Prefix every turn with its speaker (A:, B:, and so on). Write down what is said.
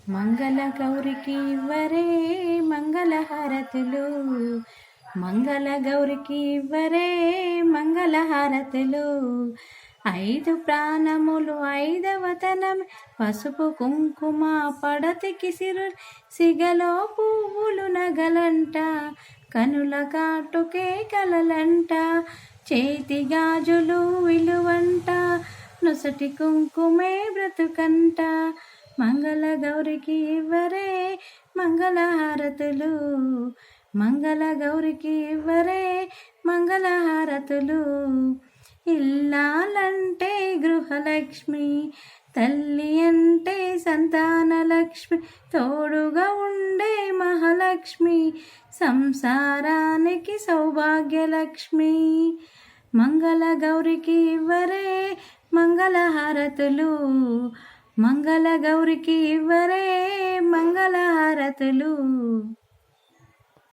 A: మంగళ గౌరికి ఇవ్వరే మంగళహారతులు, మంగళ గౌరికి ఇవ్వరే మంగళహారతులు. ఐదు ప్రాణములు ఐదవతనం పసుపు కుంకుమ పడతికి సిగలో పువ్వులు నగలంట, కనుల కాటుకే కలలంట, చేతి గాజులు విలువంట, నొసటి కుంకుమే బ్రతుకంట. మంగళ గౌరికి ఇవ్వరే మంగళహారతులు, మంగళ గౌరికి ఇవ్వరే మంగళహారతులు. ఇల్లాలంటే గృహలక్ష్మి, తల్లి అంటే సంతానలక్ష్మి, తోడుగా ఉండే మహాలక్ష్మి, సంసారానికి సౌభాగ్యలక్ష్మి. మంగళ గౌరికి ఇవ్వరే మంగళహారతులు, మంగళ గౌరికి ఇవ్వరే మంగళహారతులు.